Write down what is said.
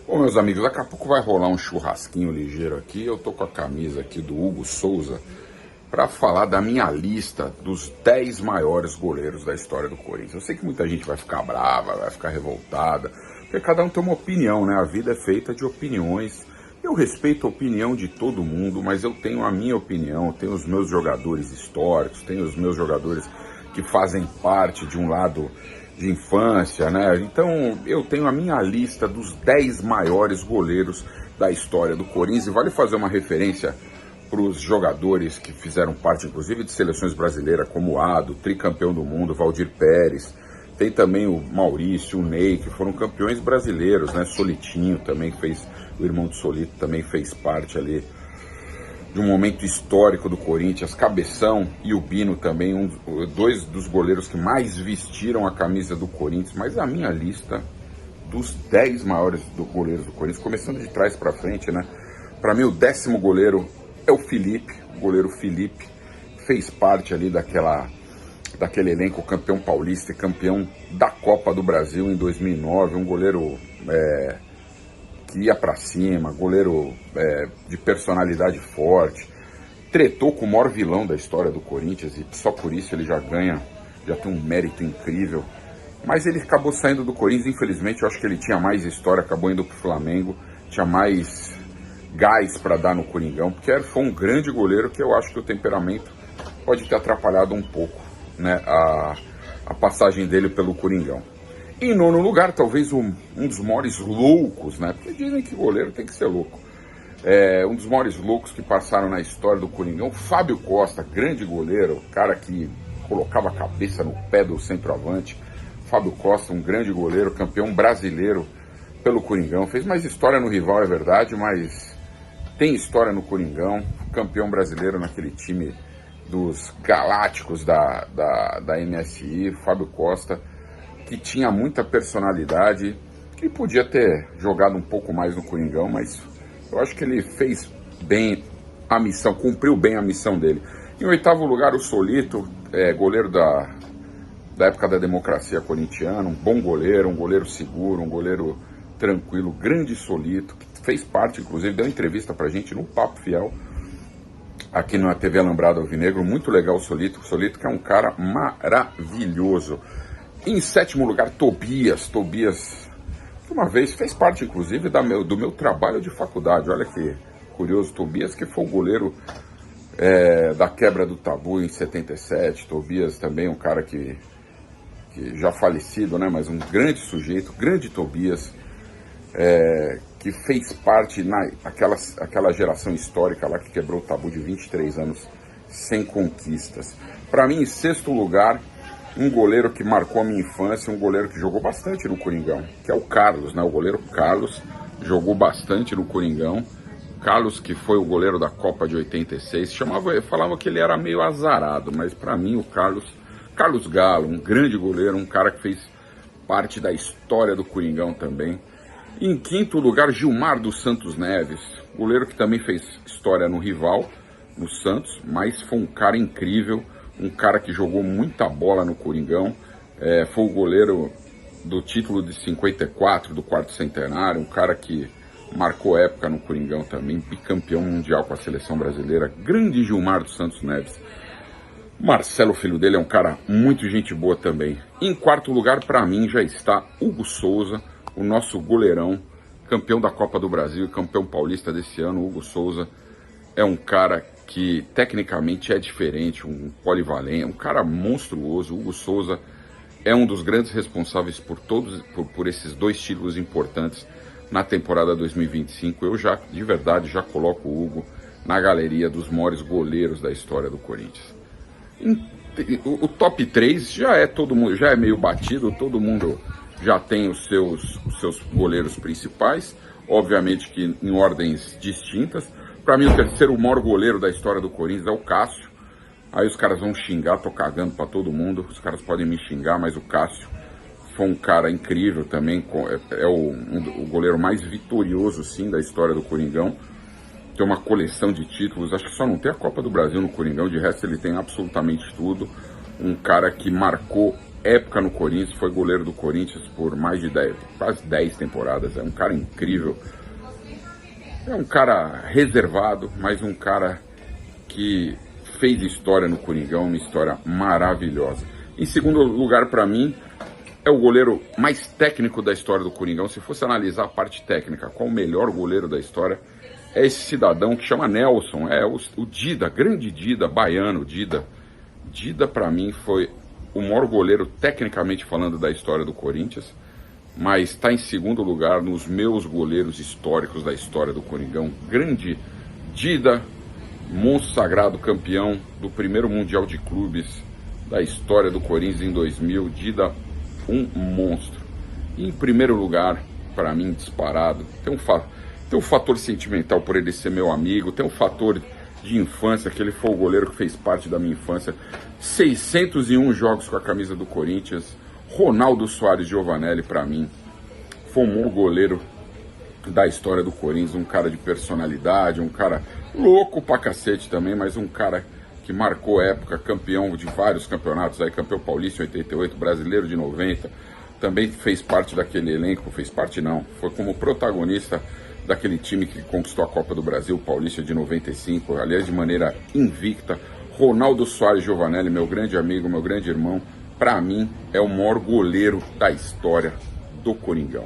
Bom, meus amigos, daqui a pouco vai rolar um churrasquinho ligeiro aqui. Eu tô com a camisa aqui do Hugo Souza para falar da minha lista dos 10 maiores goleiros da história do Corinthians. Eu sei que muita gente vai ficar brava, vai ficar revoltada, porque cada um tem uma opinião, né? A vida é feita de opiniões. Eu respeito a opinião de todo mundo, mas eu tenho a minha opinião, tenho os meus jogadores históricos, tenho os meus jogadores que fazem parte de um lado de infância, né? Então eu tenho a minha lista dos 10 maiores goleiros da história do Corinthians, e vale fazer uma referência para os jogadores que fizeram parte, inclusive, de seleções brasileiras, como o Ado, tricampeão do mundo, Valdir Pérez, tem também o Maurício, o Ney, que foram campeões brasileiros, né? Solitinho também fez, o irmão do Solito também fez parte ali de um momento histórico do Corinthians. Cabeção e o Bino também, dois dos goleiros que mais vestiram a camisa do Corinthians. Mas a minha lista dos 10 maiores goleiros do Corinthians, começando de trás para frente, né? Para mim, o 10º goleiro é o Felipe, o goleiro Felipe, fez parte ali daquele elenco campeão paulista e campeão da Copa do Brasil em 2009, um goleiro que ia pra cima, goleiro de personalidade forte, tretou com o maior vilão da história do Corinthians, e só por isso ele já tem um mérito incrível. Mas ele acabou saindo do Corinthians, infelizmente. Eu acho que ele tinha mais história, acabou indo pro Flamengo, tinha mais gás para dar no Coringão, porque foi um grande goleiro, que eu acho que o temperamento pode ter atrapalhado um pouco, né, a passagem dele pelo Coringão. Em nono lugar, talvez um dos maiores loucos, né? Porque dizem que goleiro tem que ser louco. Um dos maiores loucos que passaram na história do Coringão, Fábio Costa, grande goleiro, cara que colocava a cabeça no pé do centroavante. Fábio Costa, um grande goleiro, campeão brasileiro pelo Coringão. Fez mais história no rival, é verdade, mas tem história no Coringão. Campeão brasileiro naquele time dos Galácticos da MSI, Fábio Costa, que tinha muita personalidade, que podia ter jogado um pouco mais no Coringão, mas eu acho que ele fez bem a missão, cumpriu bem a missão dele. Em oitavo lugar, o Solito, goleiro da época da democracia corintiana, um bom goleiro, um goleiro seguro, um goleiro tranquilo, grande Solito, que fez parte, inclusive, deu entrevista pra gente no Papo Fiel, aqui na TV Alambrado Alvinegro. Muito legal o Solito que é um cara maravilhoso. Em sétimo lugar, Tobias, que uma vez fez parte, inclusive, do meu trabalho de faculdade. Olha que curioso, Tobias, que foi o goleiro da quebra do tabu em 77. Tobias também, um cara que já falecido, né, mas um grande sujeito, grande Tobias, que fez parte naquela geração histórica lá que quebrou o tabu de 23 anos sem conquistas. Para mim, em sexto lugar, um goleiro que marcou a minha infância, um goleiro que jogou bastante no Coringão, que é o Carlos, né? O goleiro Carlos jogou bastante no Coringão. Carlos, que foi o goleiro da Copa de 86, falavam que ele era meio azarado, mas para mim o Carlos Galo, um grande goleiro, um cara que fez parte da história do Coringão também. Em quinto lugar, Gilmar dos Santos Neves, goleiro que também fez história no rival, no Santos, mas foi um cara incrível, um cara que jogou muita bola no Coringão, foi o goleiro do título de 54, do quarto centenário, um cara que marcou época no Coringão também, bicampeão mundial com a seleção brasileira, grande Gilmar dos Santos Neves. Marcelo, filho dele, é um cara muito gente boa também. Em quarto lugar, para mim, já está Hugo Souza, o nosso goleirão, campeão da Copa do Brasil e campeão paulista desse ano. Hugo Souza é um cara que tecnicamente é diferente, um polivalente, um cara monstruoso. Hugo Souza é um dos grandes responsáveis por esses 2 títulos importantes na temporada 2025. Eu de verdade, já coloco o Hugo na galeria dos maiores goleiros da história do Corinthians. O top 3 já é meio batido, todo mundo já tem os seus goleiros principais, obviamente que em ordens distintas. Para mim, o terceiro maior goleiro da história do Corinthians é o Cássio. Aí os caras vão xingar, tô cagando pra todo mundo, os caras podem me xingar, mas o Cássio foi um cara incrível também, o goleiro mais vitorioso, sim, da história do Coringão. Tem uma coleção de títulos, acho que só não tem a Copa do Brasil no Coringão, de resto ele tem absolutamente tudo. Um cara que marcou época no Corinthians, foi goleiro do Corinthians por mais de 10, quase 10 temporadas. É um cara incrível. É um cara reservado, mas um cara que fez história no Coringão, uma história maravilhosa. Em segundo lugar, para mim, é o goleiro mais técnico da história do Coringão. Se fosse analisar a parte técnica, qual o melhor goleiro da história, é esse cidadão que chama Nelson, é o Dida, grande Dida, baiano, Dida. Dida, para mim, foi o maior goleiro, tecnicamente falando, da história do Corinthians, mas está em segundo lugar nos meus goleiros históricos da história do Coringão. Grande Dida, monstro sagrado, campeão do primeiro Mundial de Clubes da história do Corinthians em 2000. Dida, um monstro. E em primeiro lugar, para mim, disparado, tem um fator sentimental por ele ser meu amigo, tem um fator de infância, que ele foi o goleiro que fez parte da minha infância. 601 jogos com a camisa do Corinthians. Ronaldo Soares Giovanelli, para mim, foi o maior goleiro da história do Corinthians, um cara de personalidade, um cara louco pra cacete também, mas um cara que marcou época, campeão de vários campeonatos, aí, campeão paulista em 88, brasileiro de 90, também fez parte daquele elenco, fez parte não, foi como protagonista daquele time que conquistou a Copa do Brasil, paulista de 95, aliás, de maneira invicta. Ronaldo Soares Giovanelli, meu grande amigo, meu grande irmão, para mim é o maior goleiro da história do Coringão.